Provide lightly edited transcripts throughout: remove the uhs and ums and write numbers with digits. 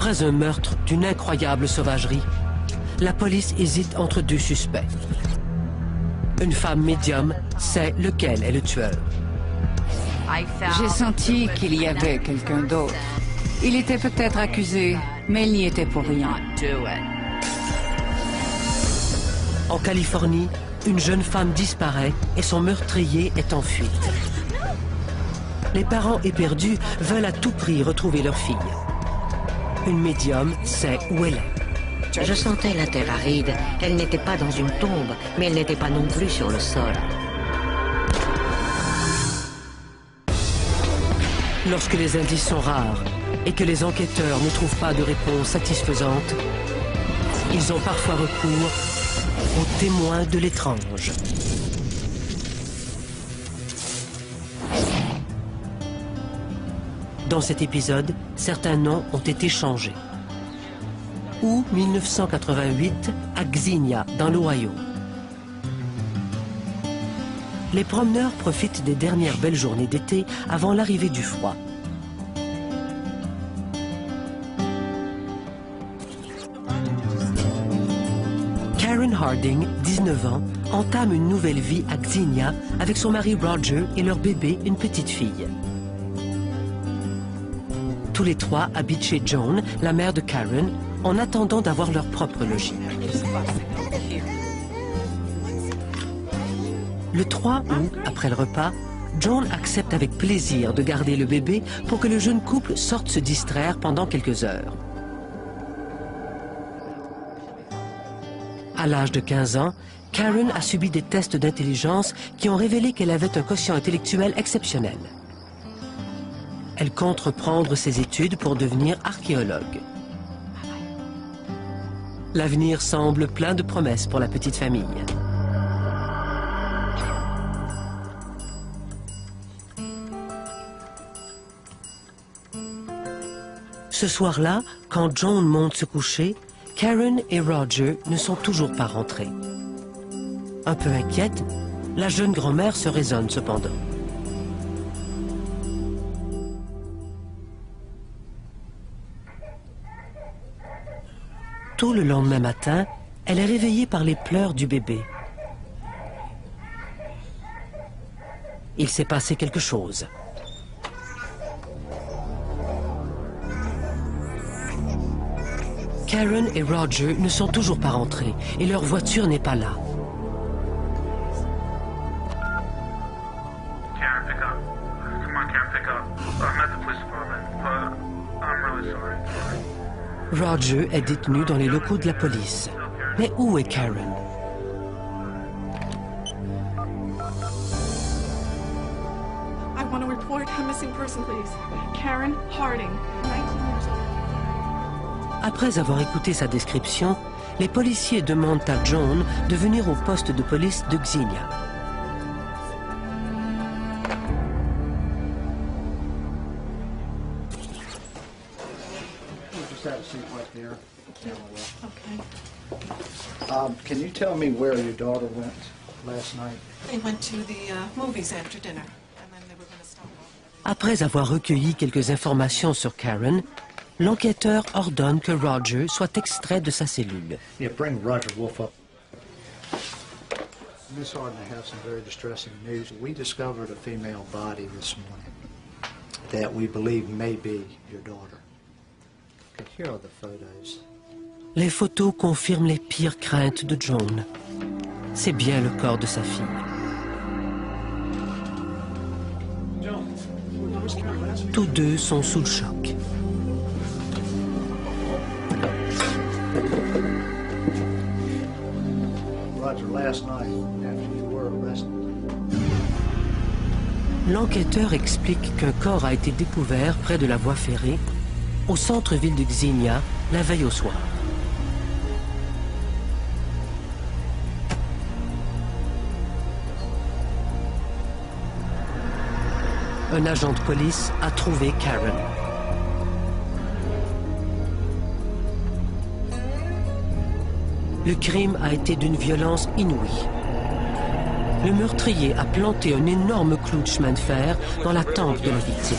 Après un meurtre d'une incroyable sauvagerie, la police hésite entre deux suspects. Une femme médium sait lequel est le tueur. J'ai senti qu'il y avait quelqu'un d'autre. Il était peut-être accusé, mais il n'y était pour rien. En Californie, une jeune femme disparaît et son meurtrier est en fuite. Les parents éperdus veulent à tout prix retrouver leur fille. Une médium sait où elle est. Je sentais la terre aride. Elle n'était pas dans une tombe, mais elle n'était pas non plus sur le sol. Lorsque les indices sont rares et que les enquêteurs ne trouvent pas de réponse satisfaisante, ils ont parfois recours aux témoins de l'étrange. Dans cet épisode, certains noms ont été changés. Août 1988 à Xenia, dans l'Ohio. Les promeneurs profitent des dernières belles journées d'été avant l'arrivée du froid. Karen Harding, 19 ans, entame une nouvelle vie à Xenia avec son mari Roger et leur bébé, une petite fille. Tous les trois habitent chez Joan, la mère de Karen, en attendant d'avoir leur propre logis. Le 3 août, après le repas, Joan accepte avec plaisir de garder le bébé pour que le jeune couple sorte se distraire pendant quelques heures. À l'âge de 15 ans, Karen a subi des tests d'intelligence qui ont révélé qu'elle avait un quotient intellectuel exceptionnel. Elle compte reprendre ses études pour devenir archéologue. L'avenir semble plein de promesses pour la petite famille. Ce soir-là, quand Joan monte se coucher, Karen et Roger ne sont toujours pas rentrés. Un peu inquiète, la jeune grand-mère se raisonne cependant. Tôt le lendemain matin, elle est réveillée par les pleurs du bébé. Il s'est passé quelque chose. Karen et Roger ne sont toujours pas rentrés et leur voiture n'est pas là. Karen, pick up. Come on, Karen, pick up. I'm at the police department, but I'm really sorry. Roger est détenu dans les locaux de la police. Mais où est Karen? I want to report a missing person, please. Karen Harding, 19 years old. Après avoir écouté sa description, les policiers demandent à Joan de venir au poste de police de Xenia. Can you tell me where your daughter went last night? They went to the movies after dinner, and then they were going to stop off. Après avoir recueilli quelques informations sur Karen, l'enquêteur ordonne que Roger soit extrait de sa cellule. Yeah, bring Roger Wolf up. Miss Harding, I have some very distressing news. We discovered a female body this morning that we believe may be your daughter. Okay, here are the photos. Les photos confirment les pires craintes de Joan. C'est bien le corps de sa fille. Tous deux sont sous le choc. Roger, last night, after you were arrested. L'enquêteur explique qu'un corps a été découvert près de la voie ferrée, au centre-ville de Xenia, la veille au soir. Un agent de police a trouvé Karen. Le crime a été d'une violence inouïe. Le meurtrier a planté un énorme clou de chemin de fer dans la tempe de la victime.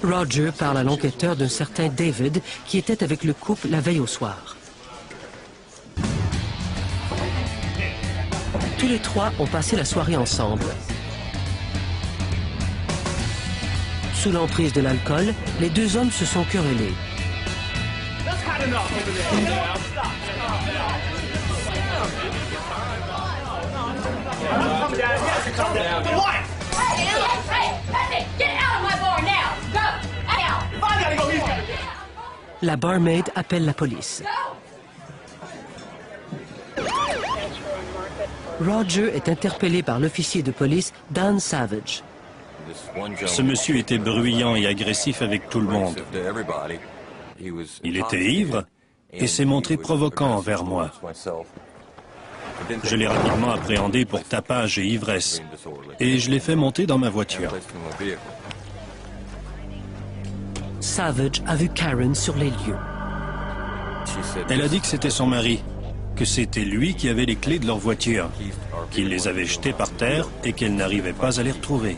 Roger parle à l'enquêteur d'un certain David qui était avec le couple la veille au soir. Tous les trois ont passé la soirée ensemble. Sous l'emprise de l'alcool, les deux hommes se sont querellés. La barmaid appelle la police. Roger est interpellé par l'officier de police Dan Savage. Ce monsieur était bruyant et agressif avec tout le monde. Il était ivre et s'est montré provoquant envers moi. Je l'ai rapidement appréhendé pour tapage et ivresse et je l'ai fait monter dans ma voiture. Savage a vu Karen sur les lieux. Elle a dit que c'était son mari, que c'était lui qui avait les clés de leur voiture, qu'il les avait jetées par terre et qu'elle n'arrivait pas à les retrouver.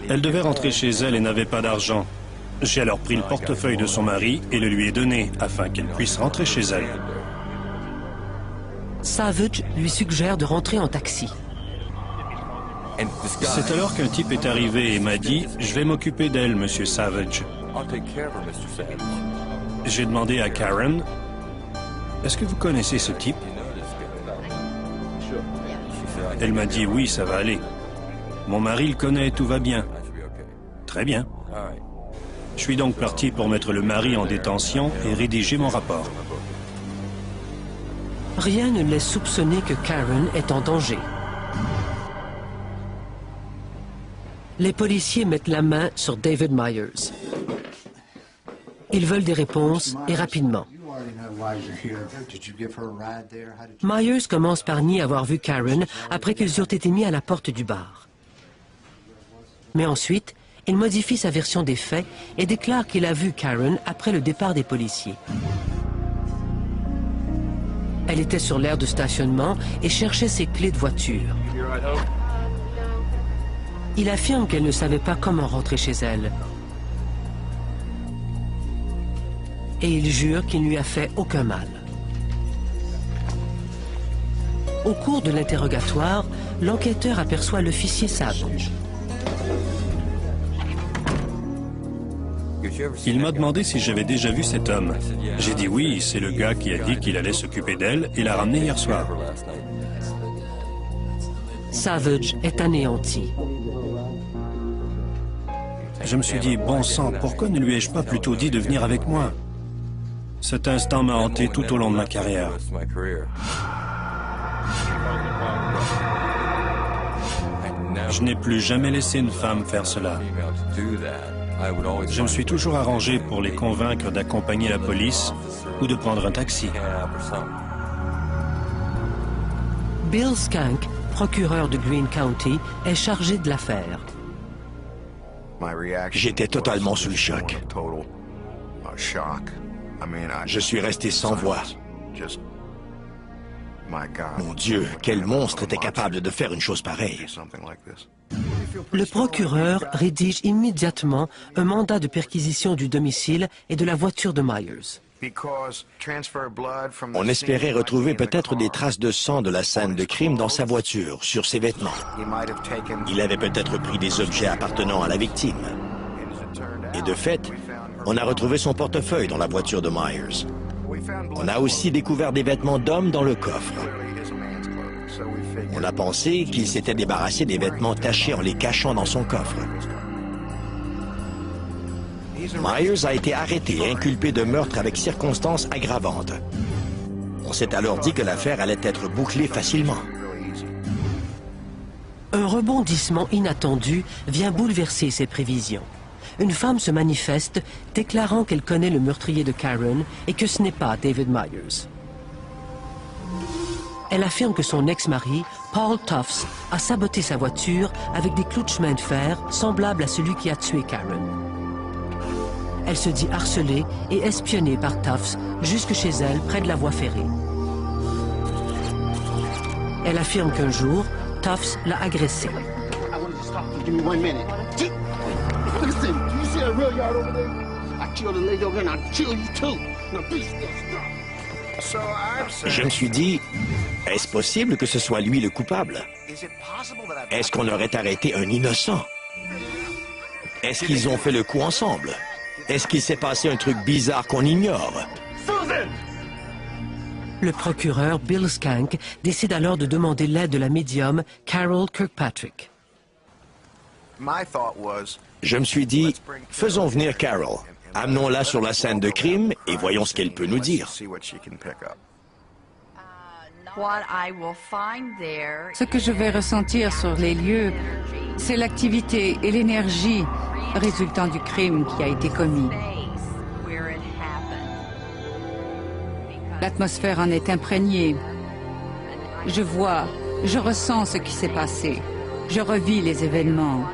Elle devait rentrer chez elle et n'avait pas d'argent. J'ai alors pris le portefeuille de son mari et le lui ai donné afin qu'elle puisse rentrer chez elle. Savage lui suggère de rentrer en taxi. C'est alors qu'un type est arrivé et m'a dit « Je vais m'occuper d'elle, monsieur Savage ». J'ai demandé à Karen « Est-ce que vous connaissez ce type ?» Elle m'a dit « Oui, ça va aller. Mon mari le connaît, tout va bien. » Très bien. Je suis donc parti pour mettre le mari en détention et rédiger mon rapport. Rien ne laisse soupçonner que Karen est en danger. Les policiers mettent la main sur David Myers. Ils veulent des réponses et rapidement. Myers commence par nier avoir vu Karen après qu'ils eurent été mis à la porte du bar. Mais ensuite, il modifie sa version des faits et déclare qu'il a vu Karen après le départ des policiers. Elle était sur l'aire de stationnement et cherchait ses clés de voiture. Il affirme qu'elle ne savait pas comment rentrer chez elle. Et il jure qu'il ne lui a fait aucun mal. Au cours de l'interrogatoire, l'enquêteur aperçoit l'officier Savage. Il m'a demandé si j'avais déjà vu cet homme. J'ai dit oui, c'est le gars qui a dit qu'il allait s'occuper d'elle et l'a ramenée hier soir. Savage est anéanti. Je me suis dit, bon sang, pourquoi ne lui ai-je pas plutôt dit de venir avec moi? Cet instant m'a hanté tout au long de ma carrière. Je n'ai plus jamais laissé une femme faire cela. Je me suis toujours arrangé pour les convaincre d'accompagner la police ou de prendre un taxi. Bill Skank, procureur de Greene County, est chargé de l'affaire. J'étais totalement sous le choc. Je suis resté sans voix. Mon Dieu, quel monstre était capable de faire une chose pareille? Le procureur rédige immédiatement un mandat de perquisition du domicile et de la voiture de Myers. On espérait retrouver peut-être des traces de sang de la scène de crime dans sa voiture, sur ses vêtements. Il avait peut-être pris des objets appartenant à la victime. Et de fait, on a retrouvé son portefeuille dans la voiture de Myers. On a aussi découvert des vêtements d'homme dans le coffre. On a pensé qu'il s'était débarrassé des vêtements tachés en les cachant dans son coffre. Myers a été arrêté et inculpé de meurtre avec circonstances aggravantes. On s'est alors dit que l'affaire allait être bouclée facilement. Un rebondissement inattendu vient bouleverser ses prévisions. Une femme se manifeste, déclarant qu'elle connaît le meurtrier de Karen et que ce n'est pas David Myers. Elle affirme que son ex-mari, Paul Tufts, a saboté sa voiture avec des clous de chemin de fer semblables à celui qui a tué Karen. Elle se dit harcelée et espionnée par Tufts jusque chez elle, près de la voie ferrée. Elle affirme qu'un jour, Tufts l'a agressée. Listen, you said see that real yard over there? I killed a lady over there and I'll kill you too. Now be still strong. Je me suis dit, est-ce possible que ce soit lui le coupable? Est-ce qu'on aurait arrêté un innocent? Est-ce qu'ils ont fait le coup ensemble? Est-ce qu'il s'est passé un truc bizarre qu'on ignore? Susan! Le procureur Bill Skank décide alors de demander l'aide de la médium Carol Kirkpatrick. Je me suis dit, faisons venir Carol. Amenons-la sur la scène de crime et voyons ce qu'elle peut nous dire. Ce que je vais ressentir sur les lieux, c'est l'activité et l'énergie résultant du crime qui a été commis. L'atmosphère en est imprégnée. Je vois, je ressens ce qui s'est passé. Je revis les événements.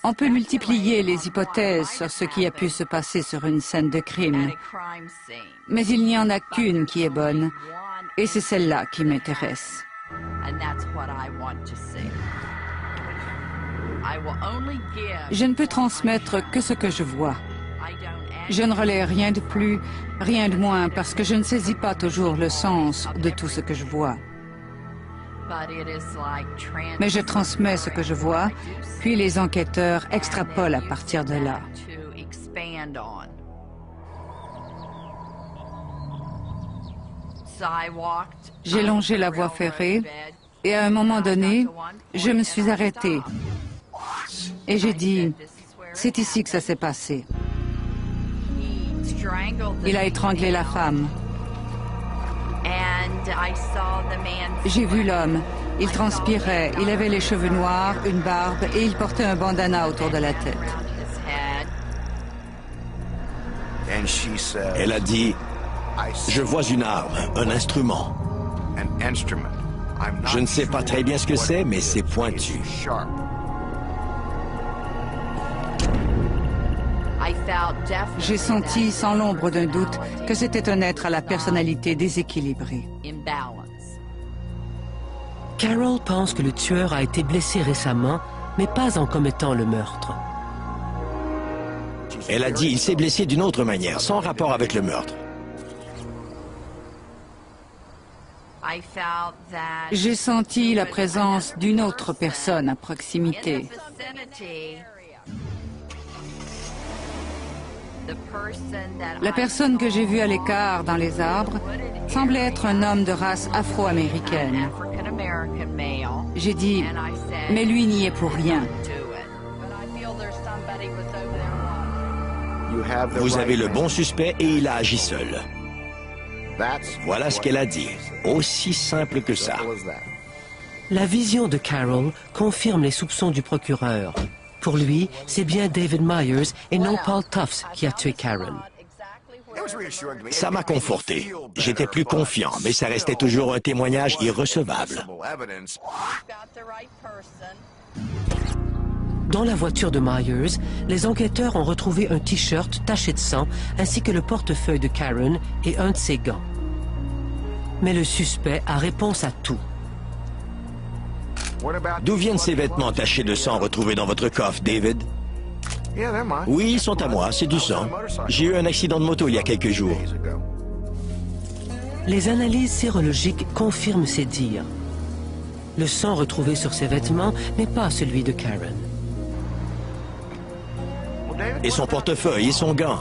On peut multiplier les hypothèses sur ce qui a pu se passer sur une scène de crime. Mais il n'y en a qu'une qui est bonne, et c'est celle-là qui m'intéresse. Je ne peux transmettre que ce que je vois. Je ne relais rien de plus, rien de moins, parce que je ne saisis pas toujours le sens de tout ce que je vois. Mais je transmets ce que je vois, puis les enquêteurs extrapolent à partir de là. J'ai longé la voie ferrée, et à un moment donné, je me suis arrêtée. Et j'ai dit, c'est ici que ça s'est passé. Il a étranglé la femme. J'ai vu l'homme. Il transpirait, il avait les cheveux noirs, une barbe et il portait un bandana autour de la tête. Elle a dit, je vois une arme, un instrument. Je ne sais pas très bien ce que c'est, mais c'est pointu. J'ai senti, sans l'ombre d'un doute, que c'était un être à la personnalité déséquilibrée. Carol pense que le tueur a été blessé récemment, mais pas en commettant le meurtre. Elle a dit, il s'est blessé d'une autre manière, sans rapport avec le meurtre. J'ai senti la présence d'une autre personne à proximité. La personne que j'ai vue à l'écart dans les arbres semblait être un homme de race afro-américaine. J'ai dit, mais lui n'y est pour rien. Vous avez le bon suspect et il a agi seul. Voilà ce qu'elle a dit. Aussi simple que ça. La vision de Carol confirme les soupçons du procureur. Pour lui, c'est bien David Myers et non Paul Tufts qui a tué Karen. Ça m'a conforté. J'étais plus confiant, mais ça restait toujours un témoignage irrecevable. Dans la voiture de Myers, les enquêteurs ont retrouvé un T-shirt taché de sang ainsi que le portefeuille de Karen et un de ses gants. Mais le suspect a réponse à tout. D'où viennent ces vêtements tachés de sang retrouvés dans votre coffre, David? Oui, ils sont à moi, c'est du sang. J'ai eu un accident de moto il y a quelques jours. Les analyses sérologiques confirment ces dires. Le sang retrouvé sur ses vêtements n'est pas celui de Karen. Et son portefeuille et son gant?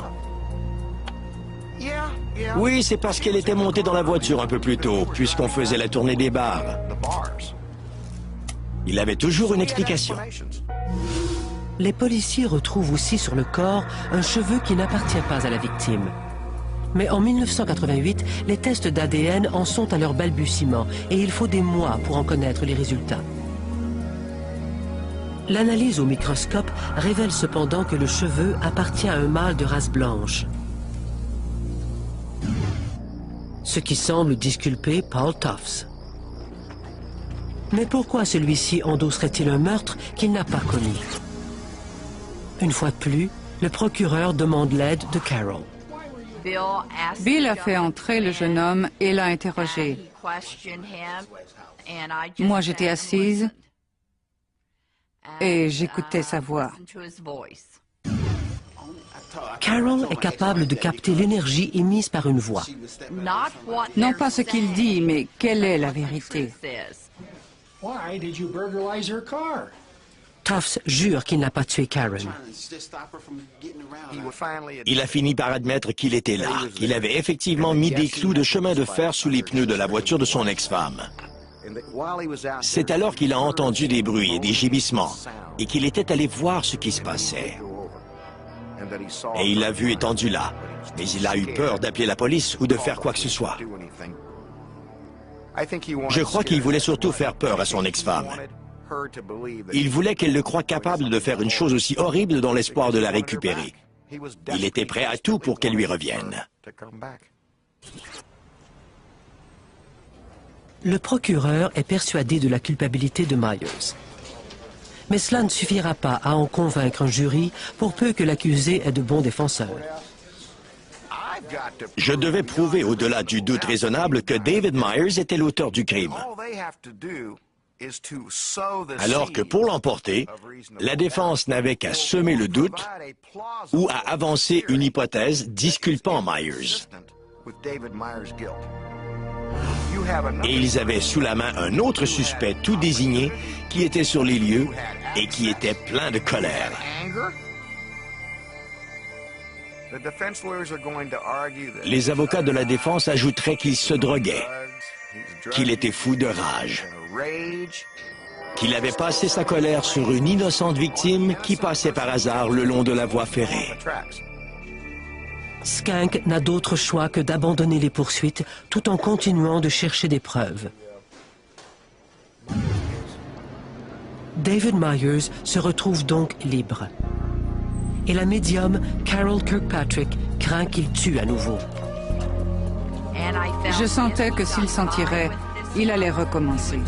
Oui, c'est parce qu'elle était montée dans la voiture un peu plus tôt, puisqu'on faisait la tournée des bars. Il avait toujours une explication. Les policiers retrouvent aussi sur le corps un cheveu qui n'appartient pas à la victime. Mais en 1988, les tests d'ADN en sont à leur balbutiement et il faut des mois pour en connaître les résultats. L'analyse au microscope révèle cependant que le cheveu appartient à un mâle de race blanche. Ce qui semble disculper Paul Tufts. Mais pourquoi celui-ci endosserait-il un meurtre qu'il n'a pas commis? Une fois de plus, le procureur demande l'aide de Carol. Bill a fait entrer le jeune homme et l'a interrogé. Moi, j'étais assise. et j'écoutais sa voix. Carol est capable de capter l'énergie émise par une voix. Non pas ce qu'il dit, mais quelle est la vérité. Tufts jure qu'il n'a pas tué Karen. Il a fini par admettre qu'il était là, qu'il avait effectivement mis des clous de chemin de fer sous les pneus de la voiture de son ex-femme. C'est alors qu'il a entendu des bruits et des gémissements et qu'il était allé voir ce qui se passait. Et il l'a vu étendu là, mais il a eu peur d'appeler la police ou de faire quoi que ce soit. Je crois qu'il voulait surtout faire peur à son ex-femme. Il voulait qu'elle le croie capable de faire une chose aussi horrible dans l'espoir de la récupérer. Il était prêt à tout pour qu'elle lui revienne. Le procureur est persuadé de la culpabilité de Myers. Mais cela ne suffira pas à en convaincre un jury pour peu que l'accusé ait de bons défenseurs. Je devais prouver au-delà du doute raisonnable que David Myers était l'auteur du crime. Alors que pour l'emporter, la défense n'avait qu'à semer le doute ou à avancer une hypothèse disculpant Myers. Et ils avaient sous la main un autre suspect tout désigné qui était sur les lieux et qui était plein de colère. Les avocats de la défense ajouteraient qu'il se droguait, qu'il était fou de rage, qu'il avait passé sa colère sur une innocente victime qui passait par hasard le long de la voie ferrée. Skank n'a d'autre choix que d'abandonner les poursuites tout en continuant de chercher des preuves. David Myers se retrouve donc libre. Et la médium Carol Kirkpatrick craint qu'il tue à nouveau. Je sentais que s'il s'en tirait, il allait recommencer.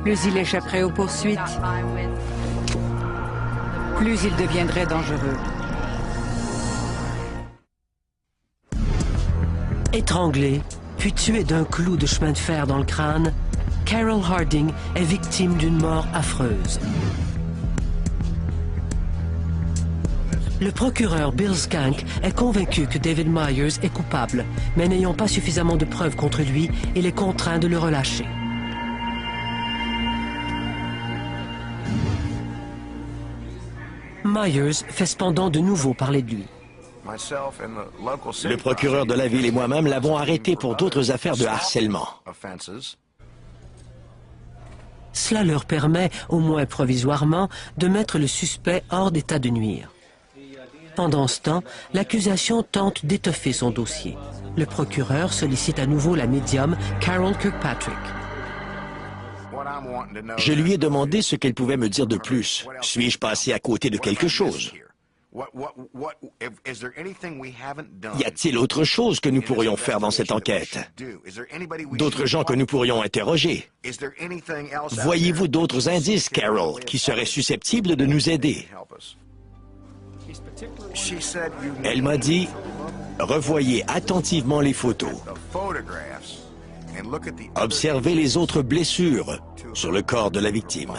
Plus il échapperait aux poursuites, plus il deviendrait dangereux. Étranglée, puis tuée d'un clou de chemin de fer dans le crâne, Carol Harding est victime d'une mort affreuse. Le procureur Bill Skank est convaincu que David Myers est coupable, mais n'ayant pas suffisamment de preuves contre lui, il est contraint de le relâcher. Myers fait cependant de nouveau parler de lui. Le procureur de la ville et moi-même l'avons arrêté pour d'autres affaires de harcèlement. Cela leur permet, au moins provisoirement, de mettre le suspect hors d'état de nuire. Pendant ce temps, l'accusation tente d'étoffer son dossier. Le procureur sollicite à nouveau la médium Carol Kirkpatrick. Je lui ai demandé ce qu'elle pouvait me dire de plus. Suis-je passé à côté de quelque chose? Y a-t-il autre chose que nous pourrions faire dans cette enquête? D'autres gens que nous pourrions interroger? Voyez-vous d'autres indices, Carol, qui seraient susceptibles de nous aider? Elle m'a dit, revoyez attentivement les photos. Observez les autres blessures sur le corps de la victime.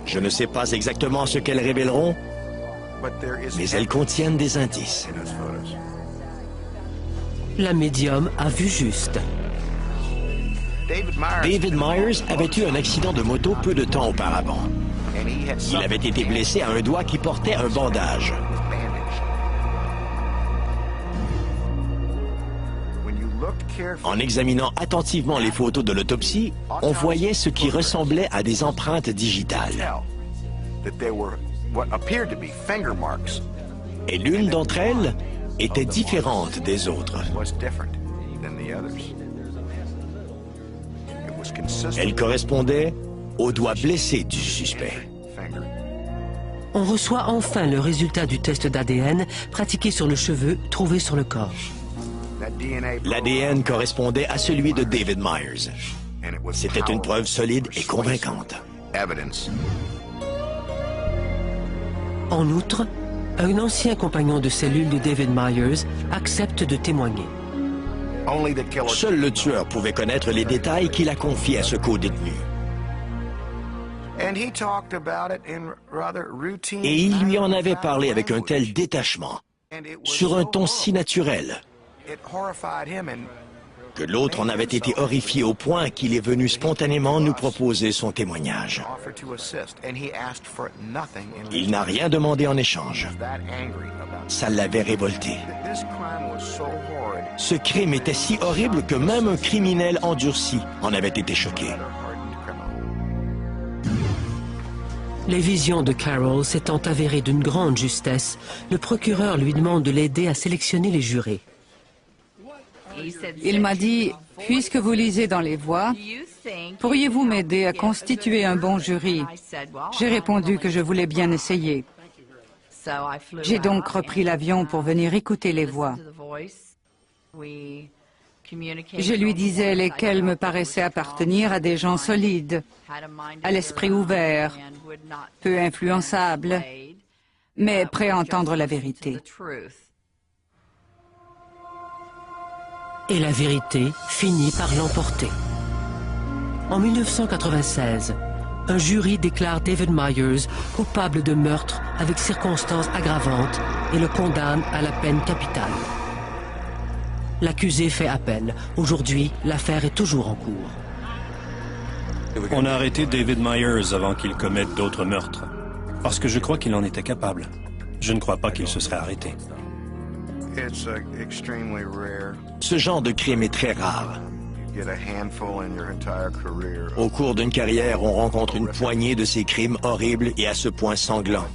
Je ne sais pas exactement ce qu'elles révéleront, mais elles contiennent des indices. La médium a vu juste. David Myers avait eu un accident de moto peu de temps auparavant. Il avait été blessé à un doigt qui portait un bandage. En examinant attentivement les photos de l'autopsie, on voyait ce qui ressemblait à des empreintes digitales. Et l'une d'entre elles était différente des autres. Elle correspondait au doigt blessé du suspect. On reçoit enfin le résultat du test d'ADN pratiqué sur le cheveu trouvé sur le corps. L'ADN correspondait à celui de David Myers. C'était une preuve solide et convaincante. En outre, un ancien compagnon de cellule de David Myers accepte de témoigner. Seul le tueur pouvait connaître les détails qu'il a confiés à ce co-détenu. Et il lui en avait parlé avec un tel détachement, sur un ton si naturel, que l'autre en avait été horrifié au point qu'il est venu spontanément nous proposer son témoignage. Il n'a rien demandé en échange. Ça l'avait révolté. Ce crime était si horrible que même un criminel endurci en avait été choqué. Les visions de Carroll s'étant avérées d'une grande justesse, le procureur lui demande de l'aider à sélectionner les jurés. Il m'a dit, puisque vous lisez dans les voix, pourriez-vous m'aider à constituer un bon jury? J'ai répondu que je voulais bien essayer. J'ai donc repris l'avion pour venir écouter les voix. Je lui disais lesquelles me paraissaient appartenir à des gens solides, à l'esprit ouvert, peu influençables, mais prêts à entendre la vérité. Et la vérité finit par l'emporter. En 1996, un jury déclare David Myers coupable de meurtre avec circonstances aggravantes et le condamne à la peine capitale. L'accusé fait appel. Aujourd'hui, l'affaire est toujours en cours. On a arrêté David Myers avant qu'il commette d'autres meurtres, parce que je crois qu'il en était capable. Je ne crois pas qu'il se serait arrêté. Ce genre de crime est très rare. Au cours d'une carrière, on rencontre une poignée de ces crimes horribles et à ce point sanglants.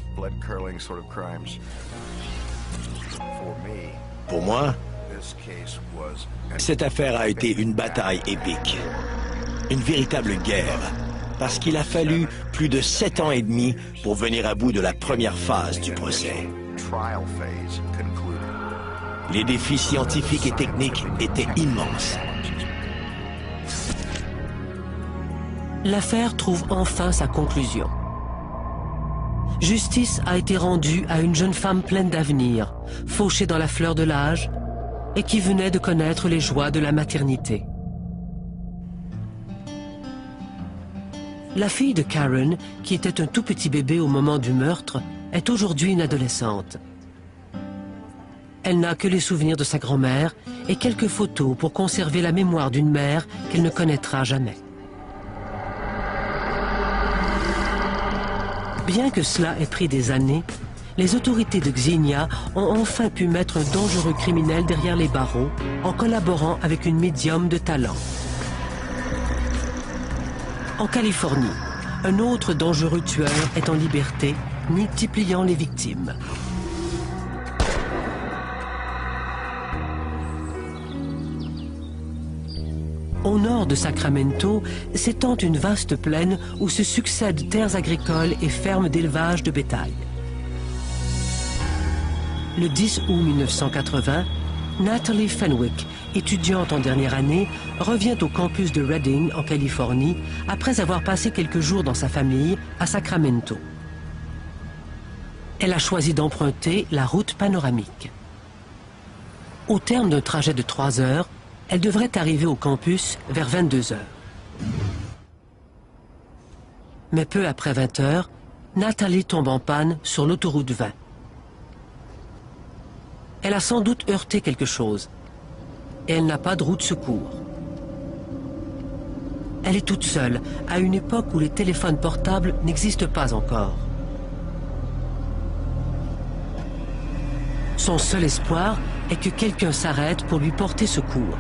Pour moi, cette affaire a été une bataille épique, une véritable guerre, parce qu'il a fallu plus de 7 ans et demi pour venir à bout de la première phase du procès. Les défis scientifiques et techniques étaient immenses. L'affaire trouve enfin sa conclusion. Justice a été rendue à une jeune femme pleine d'avenir, fauchée dans la fleur de l'âge, et qui venait de connaître les joies de la maternité. La fille de Karen, qui était un tout petit bébé au moment du meurtre, est aujourd'hui une adolescente. Elle n'a que les souvenirs de sa grand-mère et quelques photos pour conserver la mémoire d'une mère qu'elle ne connaîtra jamais. Bien que cela ait pris des années, les autorités de Xenia ont enfin pu mettre un dangereux criminel derrière les barreaux en collaborant avec une médium de talent. En Californie, un autre dangereux tueur est en liberté, multipliant les victimes. Au nord de Sacramento s'étend une vaste plaine où se succèdent terres agricoles et fermes d'élevage de bétail. Le 10 août 1980, Natalie Fenwick, étudiante en dernière année, revient au campus de Redding, en Californie, après avoir passé quelques jours dans sa famille à Sacramento. Elle a choisi d'emprunter la route panoramique. Au terme d'un trajet de 3 heures, elle devrait arriver au campus vers 22 heures. Mais peu après 20 heures, Natalie tombe en panne sur l'autoroute 20. Elle a sans doute heurté quelque chose et elle n'a pas de roue de secours. Elle est toute seule, à une époque où les téléphones portables n'existent pas encore. Son seul espoir est que quelqu'un s'arrête pour lui porter secours.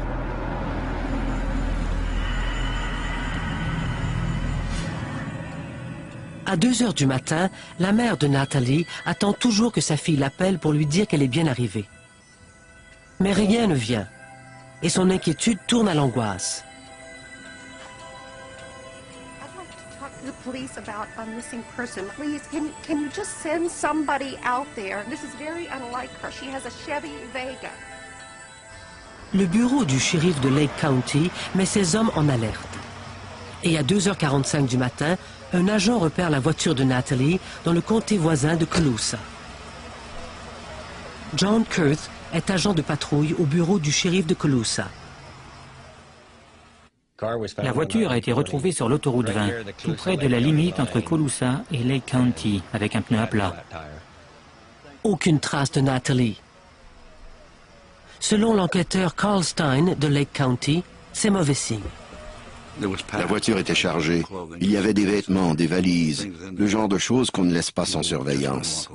À 2 heures du matin, la mère de Natalie attend toujours que sa fille l'appelle pour lui dire qu'elle est bien arrivée. Mais rien ne vient, et son inquiétude tourne à l'angoisse. Police about a missing person. Please, can you just send somebody out there? This is very unlike her. She has a Chevy Vega. Le bureau du shérif de Lake County met ses hommes en alerte. Et à 2h45 du matin, un agent repère la voiture de Natalie dans le comté voisin de Colusa. John Kurth est agent de patrouille au bureau du shérif de Colusa. La voiture a été retrouvée sur l'autoroute 20, tout près de la limite entre Colusa et Lake County, avec un pneu à plat. Aucune trace de Natalie. Selon l'enquêteur Carl Stein de Lake County, c'est mauvais signe. La voiture était chargée. Il y avait des vêtements, des valises, le genre de choses qu'on ne laisse pas sans surveillance.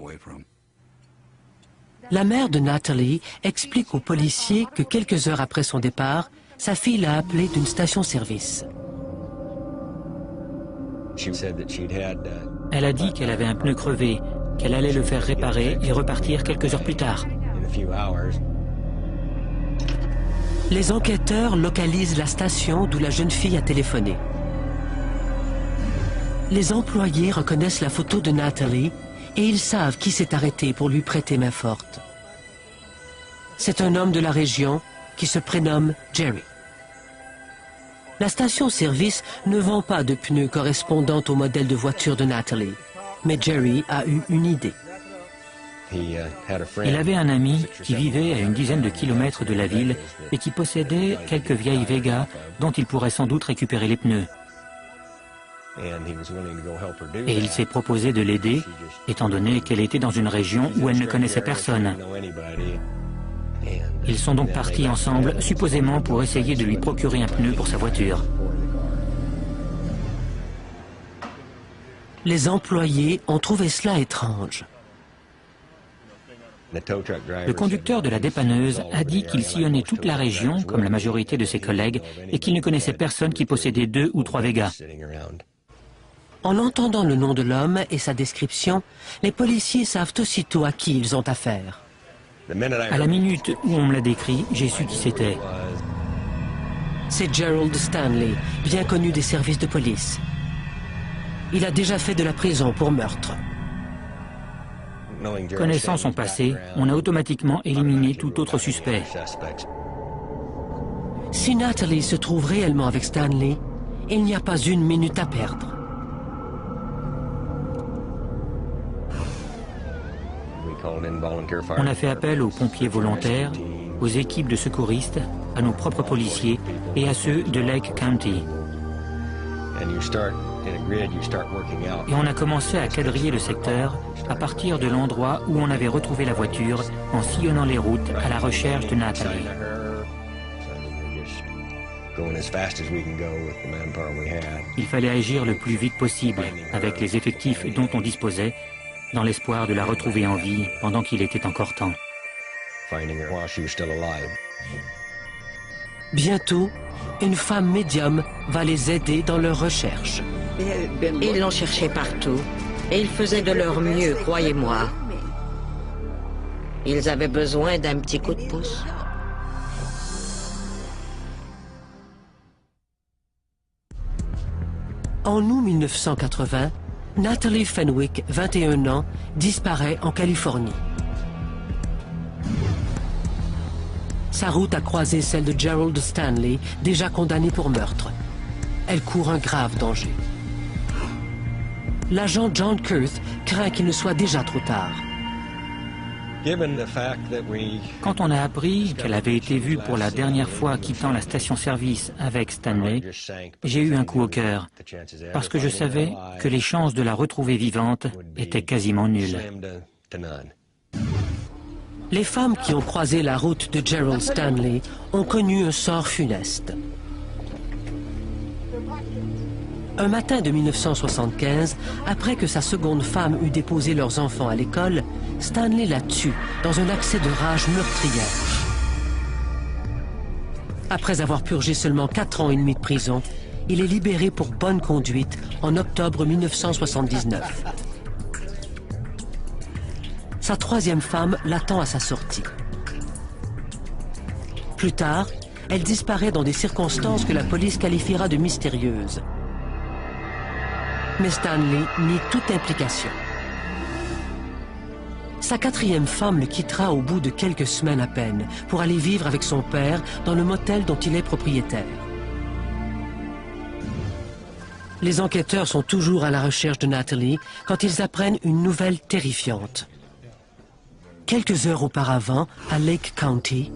La mère de Natalie explique aux policiers que quelques heures après son départ, sa fille l'a appelée d'une station-service. Elle a dit qu'elle avait un pneu crevé, qu'elle allait le faire réparer et repartir quelques heures plus tard. Les enquêteurs localisent la station d'où la jeune fille a téléphoné. Les employés reconnaissent la photo de Natalie et ils savent qui s'est arrêté pour lui prêter main forte. C'est un homme de la région qui se prénomme Jerry. La station-service ne vend pas de pneus correspondant au modèle de voiture de Natalie, mais Jerry a eu une idée. Il avait un ami qui vivait à une dizaine de kilomètres de la ville et qui possédait quelques vieilles Vega dont il pourrait sans doute récupérer les pneus. Et il s'est proposé de l'aider, étant donné qu'elle était dans une région où elle ne connaissait personne. Ils sont donc partis ensemble, supposément pour essayer de lui procurer un pneu pour sa voiture. Les employés ont trouvé cela étrange. Le conducteur de la dépanneuse a dit qu'il sillonnait toute la région, comme la majorité de ses collègues, et qu'il ne connaissait personne qui possédait 2 ou 3 Vega. En entendant le nom de l'homme et sa description, les policiers savent aussitôt à qui ils ont affaire. À la minute où on me l'a décrit, j'ai su qui c'était. C'est Gerald Stanley, bien connu des services de police. Il a déjà fait de la prison pour meurtre. Connaissant son passé, on a automatiquement éliminé tout autre suspect. Si Natalie se trouve réellement avec Stanley, il n'y a pas une minute à perdre. On a fait appel aux pompiers volontaires, aux équipes de secouristes, à nos propres policiers et à ceux de Lake County. Et on a commencé à quadriller le secteur à partir de l'endroit où on avait retrouvé la voiture en sillonnant les routes à la recherche de Natalie. Il fallait agir le plus vite possible avec les effectifs dont on disposait, dans l'espoir de la retrouver en vie pendant qu'il était encore temps. Bientôt, une femme médium va les aider dans leur recherche. Ils l'ont cherché partout et ils faisaient de leur mieux, croyez-moi. Ils avaient besoin d'un petit coup de pouce. En août 1980, Natalie Fenwick, 21 ans, disparaît en Californie. Sa route a croisé celle de Gerald Stanley, déjà condamné pour meurtre. Elle court un grave danger. L'agent John Kurth craint qu'il ne soit déjà trop tard. Quand on a appris qu'elle avait été vue pour la dernière fois quittant la station-service avec Stanley, j'ai eu un coup au cœur, parce que je savais que les chances de la retrouver vivante étaient quasiment nulles. Les femmes qui ont croisé la route de Gerald Stanley ont connu un sort funeste. Un matin de 1975, après que sa seconde femme eut déposé leurs enfants à l'école, Stanley la tue dans un accès de rage meurtrière. Après avoir purgé seulement 4 ans et demi de prison, il est libéré pour bonne conduite en octobre 1979. Sa troisième femme l'attend à sa sortie. Plus tard, elle disparaît dans des circonstances que la police qualifiera de mystérieuses. Mais Stanley nie toute implication. Sa quatrième femme le quittera au bout de quelques semaines à peine pour aller vivre avec son père dans le motel dont il est propriétaire. Les enquêteurs sont toujours à la recherche de Natalie quand ils apprennent une nouvelle terrifiante. Quelques heures auparavant, à Lake County,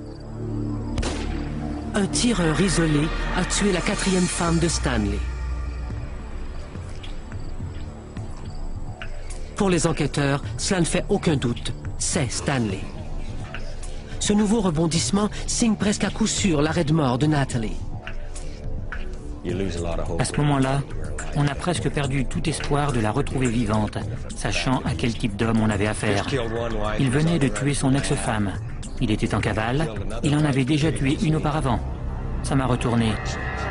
un tireur isolé a tué la 4e femme de Stanley. Pour les enquêteurs, cela ne fait aucun doute, c'est Stanley. Ce nouveau rebondissement signe presque à coup sûr l'arrêt de mort de Natalie. À ce moment-là, on a presque perdu tout espoir de la retrouver vivante, sachant à quel type d'homme on avait affaire. Il venait de tuer son ex-femme. Il était en cavale, il en avait déjà tué une auparavant. Ça m'a retourné,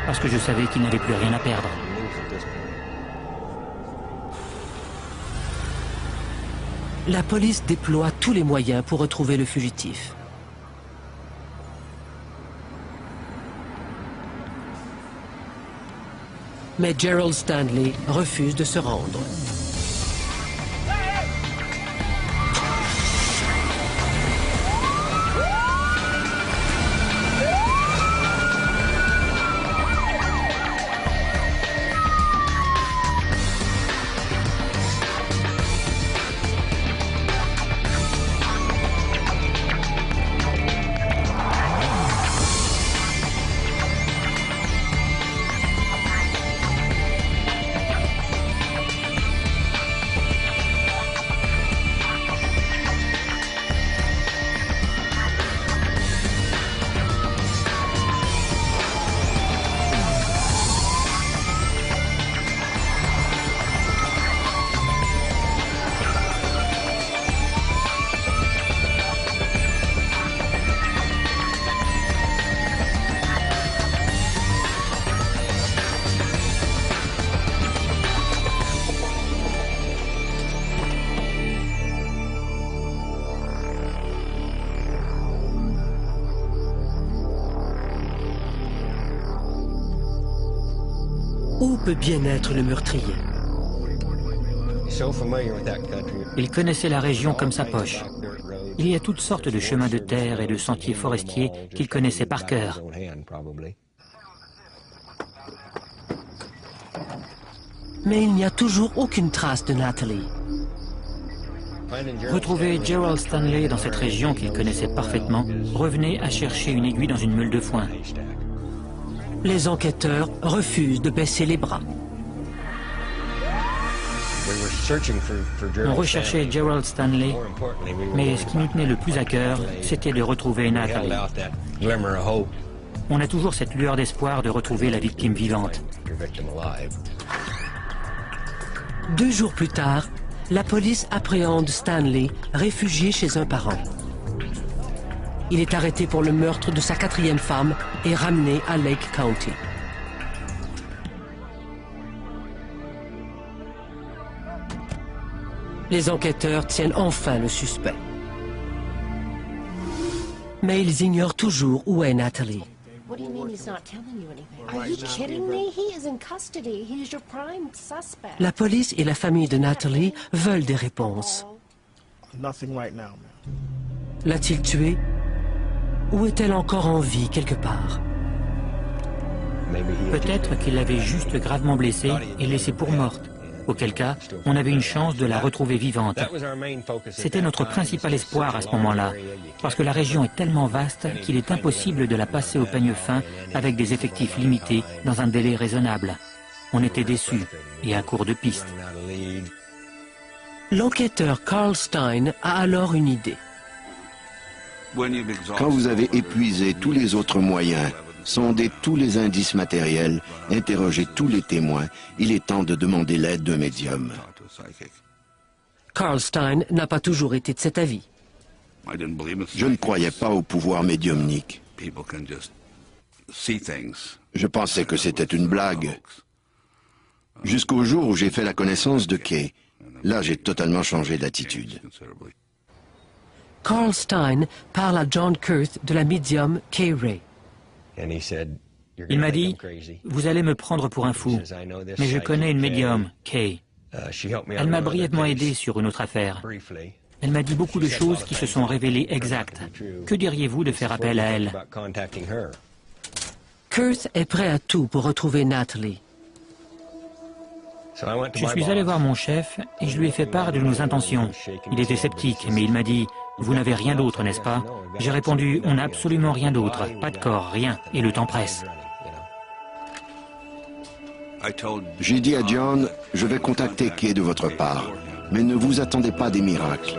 parce que je savais qu'il n'avait plus rien à perdre. La police déploie tous les moyens pour retrouver le fugitif. Mais Gerald Stanley refuse de se rendre. Où peut bien être le meurtrier? Il connaissait la région comme sa poche. Il y a toutes sortes de chemins de terre et de sentiers forestiers qu'il connaissait par cœur. Mais il n'y a toujours aucune trace de Natalie. Retrouver Gerald Stanley dans cette région qu'il connaissait parfaitement revenait à chercher une aiguille dans une meule de foin. Les enquêteurs refusent de baisser les bras. On recherchait Gerald Stanley, mais ce qui nous tenait le plus à cœur, c'était de retrouver Natalie. On a toujours cette lueur d'espoir de retrouver la victime vivante. 2 jours plus tard, la police appréhende Stanley, réfugié chez un parent. Il est arrêté pour le meurtre de sa 4e femme et ramené à Lake County. Les enquêteurs tiennent enfin le suspect. Mais ils ignorent toujours où est Natalie. What do you mean he's not telling you anything? Are you kidding me? He is in custody. He's your prime suspect. La police et la famille de Natalie veulent des réponses. Nothing right now, man. L'a-t-il tuée? Ou est-elle encore en vie quelque part? Peut-être qu'il l'avait juste gravement blessée et laissée pour morte. Auquel cas, on avait une chance de la retrouver vivante. C'était notre principal espoir à ce moment-là, parce que la région est tellement vaste qu'il est impossible de la passer au peigne fin avec des effectifs limités dans un délai raisonnable. On était déçus et à court de pistes. L'enquêteur Carl Stein a alors une idée. Quand vous avez épuisé tous les autres moyens, sondé tous les indices matériels, interrogé tous les témoins, il est temps de demander l'aide d'un médium. Carl Stein n'a pas toujours été de cet avis. Je ne croyais pas au pouvoir médiumnique. Je pensais que c'était une blague. Jusqu'au jour où j'ai fait la connaissance de Kay. Là, j'ai totalement changé d'attitude. Carl Stein parle à John Kurth de la médium Kay Ray. Il m'a dit, vous allez me prendre pour un fou, mais je connais une médium, Kay. Elle m'a brièvement aidé sur une autre affaire. Elle m'a dit beaucoup de choses qui se sont révélées exactes. Que diriez-vous de faire appel à elle? Kurth est prêt à tout pour retrouver Natalie. Je suis allé voir mon chef et je lui ai fait part de nos intentions. Il était sceptique, mais il m'a dit, Vous n'avez rien d'autre, n'est-ce pas? J'ai répondu, on n'a absolument rien d'autre, pas de corps, rien, et le temps presse. J'ai dit à John, je vais contacter Kay de votre part, mais ne vous attendez pas des miracles,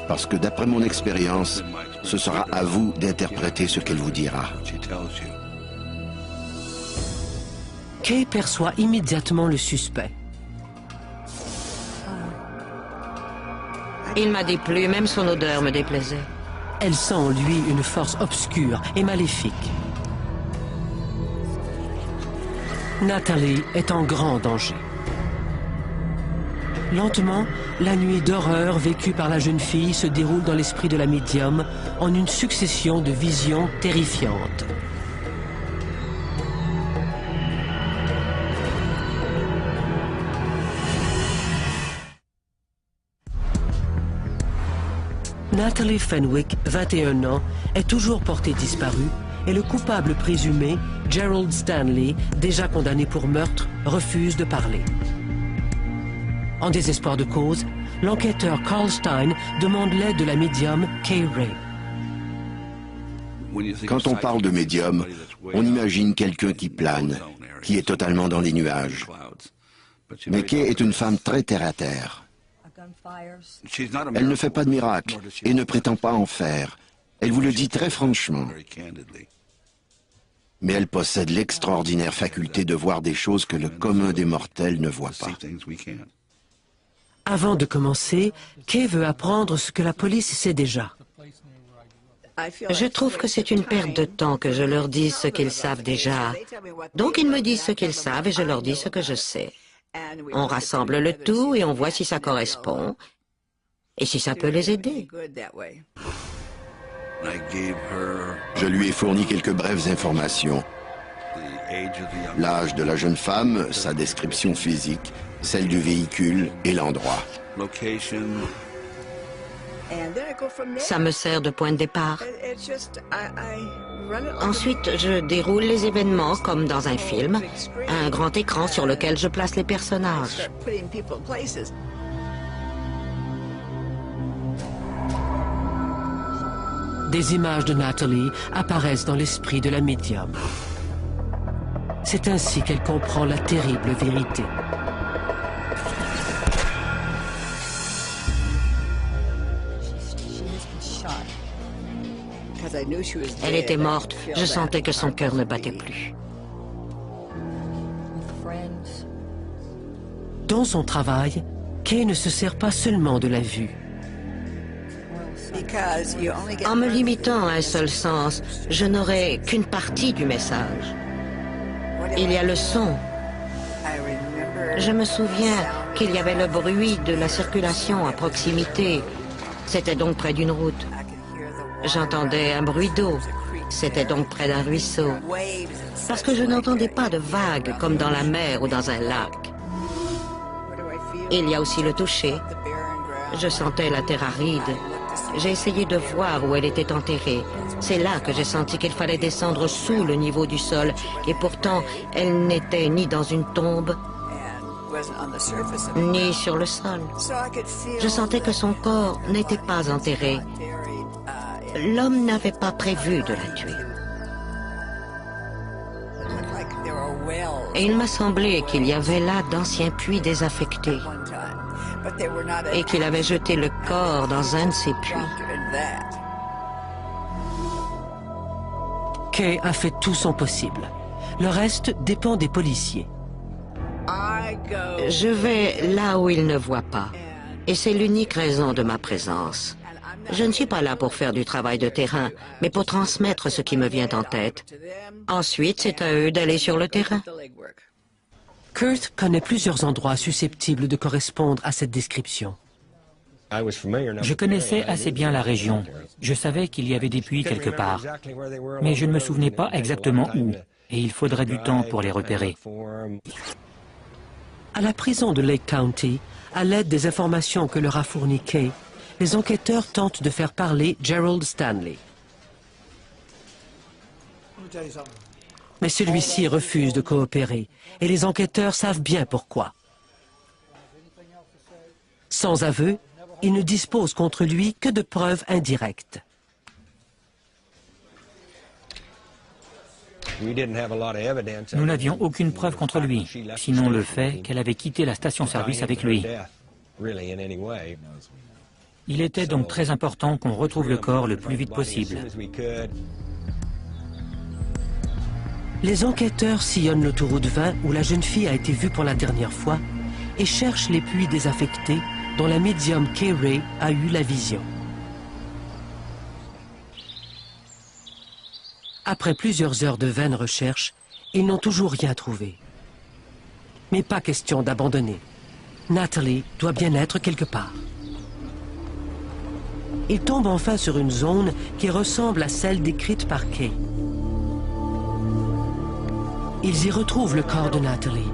parce que d'après mon expérience, ce sera à vous d'interpréter ce qu'elle vous dira. Kay perçoit immédiatement le suspect. Il m'a déplu, même son odeur me déplaisait. Elle sent en lui une force obscure et maléfique. Natalie est en grand danger. Lentement, la nuit d'horreur vécue par la jeune fille se déroule dans l'esprit de la médium en une succession de visions terrifiantes. Natalie Fenwick, 21 ans, est toujours portée disparue et le coupable présumé, Gerald Stanley, déjà condamné pour meurtre, refuse de parler. En désespoir de cause, l'enquêteur Carl Stein demande l'aide de la médium Kay Ray. Quand on parle de médium, on imagine quelqu'un qui plane, qui est totalement dans les nuages. Mais Kay est une femme très terre-à-terre. Elle ne fait pas de miracles et ne prétend pas en faire. Elle vous le dit très franchement. Mais elle possède l'extraordinaire faculté de voir des choses que le commun des mortels ne voit pas. Avant de commencer, Kay veut apprendre ce que la police sait déjà. Je trouve que c'est une perte de temps que je leur dise ce qu'ils savent déjà. Donc ils me disent ce qu'ils savent et je leur dis ce que je sais. On rassemble le tout et on voit si ça correspond et si ça peut les aider. Je lui ai fourni quelques brèves informations. L'âge de la jeune femme, sa description physique, celle du véhicule et l'endroit. Ça me sert de point de départ. Ensuite, je déroule les événements comme dans un film, un grand écran sur lequel je place les personnages. Des images de Natalie apparaissent dans l'esprit de la médium. C'est ainsi qu'elle comprend la terrible vérité. Elle était morte, je sentais que son cœur ne battait plus. Dans son travail, Kay ne se sert pas seulement de la vue. En me limitant à un seul sens, je n'aurai qu'une partie du message. Il y a le son. Je me souviens qu'il y avait le bruit de la circulation à proximité. C'était donc près d'une route. J'entendais un bruit d'eau. C'était donc près d'un ruisseau. Parce que je n'entendais pas de vagues comme dans la mer ou dans un lac. Il y a aussi le toucher. Je sentais la terre aride. J'ai essayé de voir où elle était enterrée. C'est là que j'ai senti qu'il fallait descendre sous le niveau du sol. Et pourtant, elle n'était ni dans une tombe, ni sur le sol. Je sentais que son corps n'était pas enterré. L'homme n'avait pas prévu de la tuer. Et il m'a semblé qu'il y avait là d'anciens puits désaffectés et qu'il avait jeté le corps dans un de ces puits. Kay a fait tout son possible. Le reste dépend des policiers. Je vais là où ils ne voient pas. Et c'est l'unique raison de ma présence. Je ne suis pas là pour faire du travail de terrain, mais pour transmettre ce qui me vient en tête. Ensuite, c'est à eux d'aller sur le terrain. Kurt connaît plusieurs endroits susceptibles de correspondre à cette description. Je connaissais assez bien la région. Je savais qu'il y avait des puits quelque part. Mais je ne me souvenais pas exactement où. Et il faudrait du temps pour les repérer. À la prison de Lake County, à l'aide des informations que leur a fournies Kay, les enquêteurs tentent de faire parler Gerald Stanley. Mais celui-ci refuse de coopérer, et les enquêteurs savent bien pourquoi. Sans aveu, il ne dispose contre lui que de preuves indirectes. Nous n'avions aucune preuve contre lui, sinon le fait qu'elle avait quitté la station-service avec lui. Il était donc très important qu'on retrouve le corps le plus vite possible. Les enquêteurs sillonnent l'autoroute 20 où la jeune fille a été vue pour la dernière fois et cherchent les puits désaffectés dont la médium Kay Ray a eu la vision. Après plusieurs heures de vaines recherches, ils n'ont toujours rien trouvé. Mais pas question d'abandonner. Natalie doit bien être quelque part. Ils tombent enfin sur une zone qui ressemble à celle décrite par Kay. Ils y retrouvent le corps de Natalie,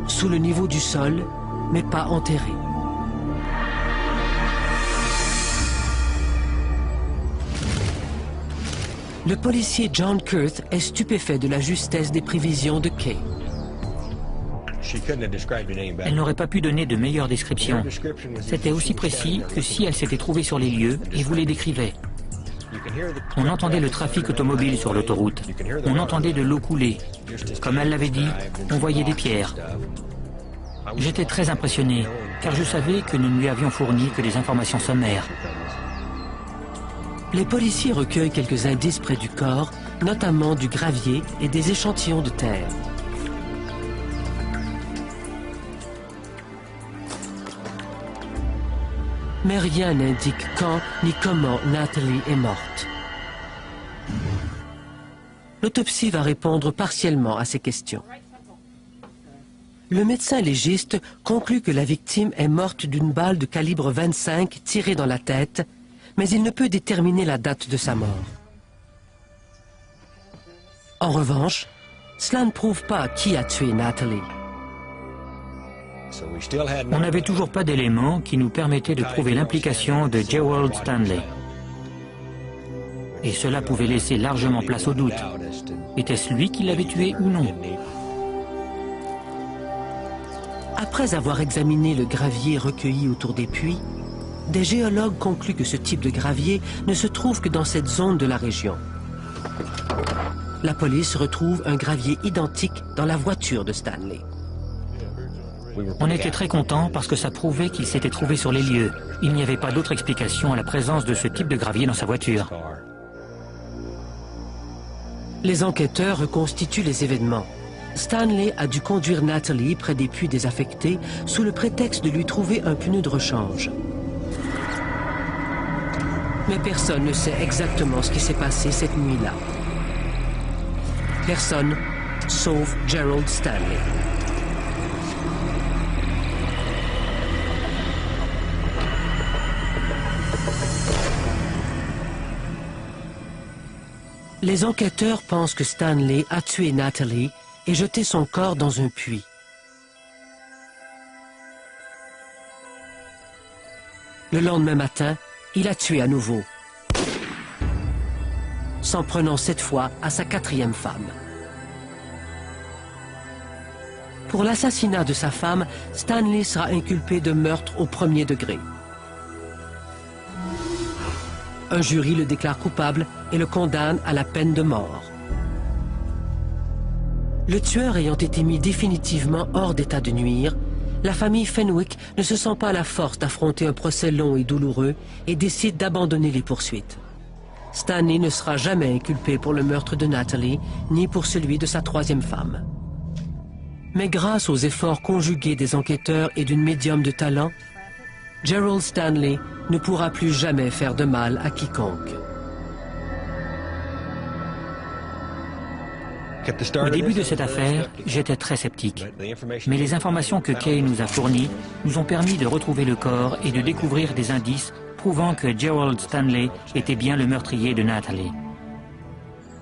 sous le niveau du sol, mais pas enterré. Le policier John Kurth est stupéfait de la justesse des prévisions de Kay. Elle n'aurait pas pu donner de meilleure description. C'était aussi précis que si elle s'était trouvée sur les lieux et vous les décrivait. On entendait le trafic automobile sur l'autoroute. On entendait de l'eau couler. Comme elle l'avait dit, on voyait des pierres. J'étais très impressionné, car je savais que nous ne lui avions fourni que des informations sommaires. Les policiers recueillent quelques indices près du corps, notamment du gravier et des échantillons de terre. Mais rien n'indique quand ni comment Natalie est morte. L'autopsie va répondre partiellement à ces questions. Le médecin légiste conclut que la victime est morte d'une balle de calibre 25 tirée dans la tête, mais il ne peut déterminer la date de sa mort. En revanche, cela ne prouve pas qui a tué Natalie. On n'avait toujours pas d'éléments qui nous permettaient de prouver l'implication de Gerald Stanley. Et cela pouvait laisser largement place au doute. Était-ce lui qui l'avait tué ou non? Après avoir examiné le gravier recueilli autour des puits, des géologues concluent que ce type de gravier ne se trouve que dans cette zone de la région. La police retrouve un gravier identique dans la voiture de Stanley. On était très contents parce que ça prouvait qu'il s'était trouvé sur les lieux. Il n'y avait pas d'autre explication à la présence de ce type de gravier dans sa voiture. Les enquêteurs reconstituent les événements. Stanley a dû conduire Natalie près des puits désaffectés sous le prétexte de lui trouver un pneu de rechange. Mais personne ne sait exactement ce qui s'est passé cette nuit-là. Personne, sauf Gerald Stanley. Les enquêteurs pensent que Stanley a tué Natalie et jeté son corps dans un puits. Le lendemain matin, il a tué à nouveau, s'en prenant cette fois à sa 4e femme. Pour l'assassinat de sa femme, Stanley sera inculpé de meurtre au 1er degré. Un jury le déclare coupable et le condamne à la peine de mort. Le tueur ayant été mis définitivement hors d'état de nuire, la famille Fenwick ne se sent pas la force d'affronter un procès long et douloureux et décide d'abandonner les poursuites. Stanley ne sera jamais inculpé pour le meurtre de Natalie, ni pour celui de sa 3e femme. Mais grâce aux efforts conjugués des enquêteurs et d'une médium de talent, Gerald Stanley ne pourra plus jamais faire de mal à quiconque. Au début de cette affaire, j'étais très sceptique. Mais les informations que Kay nous a fournies nous ont permis de retrouver le corps et de découvrir des indices prouvant que Gerald Stanley était bien le meurtrier de Natalie.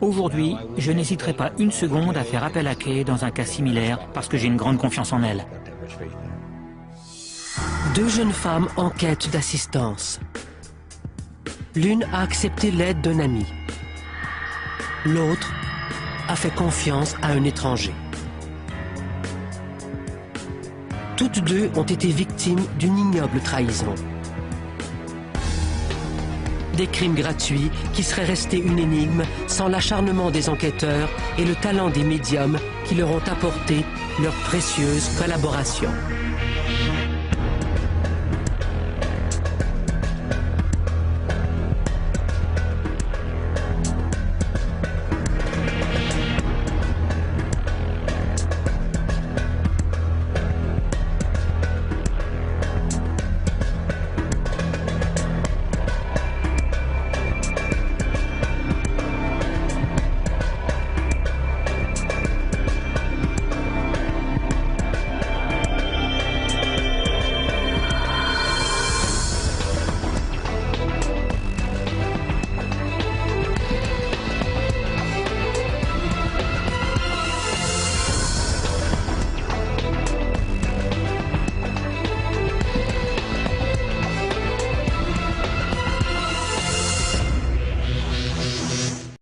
Aujourd'hui, je n'hésiterai pas une seconde à faire appel à Kay dans un cas similaire parce que j'ai une grande confiance en elle. 2 jeunes femmes en quête d'assistance. L'une a accepté l'aide d'un ami. L'autre a fait confiance à un étranger. Toutes 2 ont été victimes d'une ignoble trahison. Des crimes gratuits qui seraient restés une énigme sans l'acharnement des enquêteurs et le talent des médiums qui leur ont apporté leur précieuse collaboration.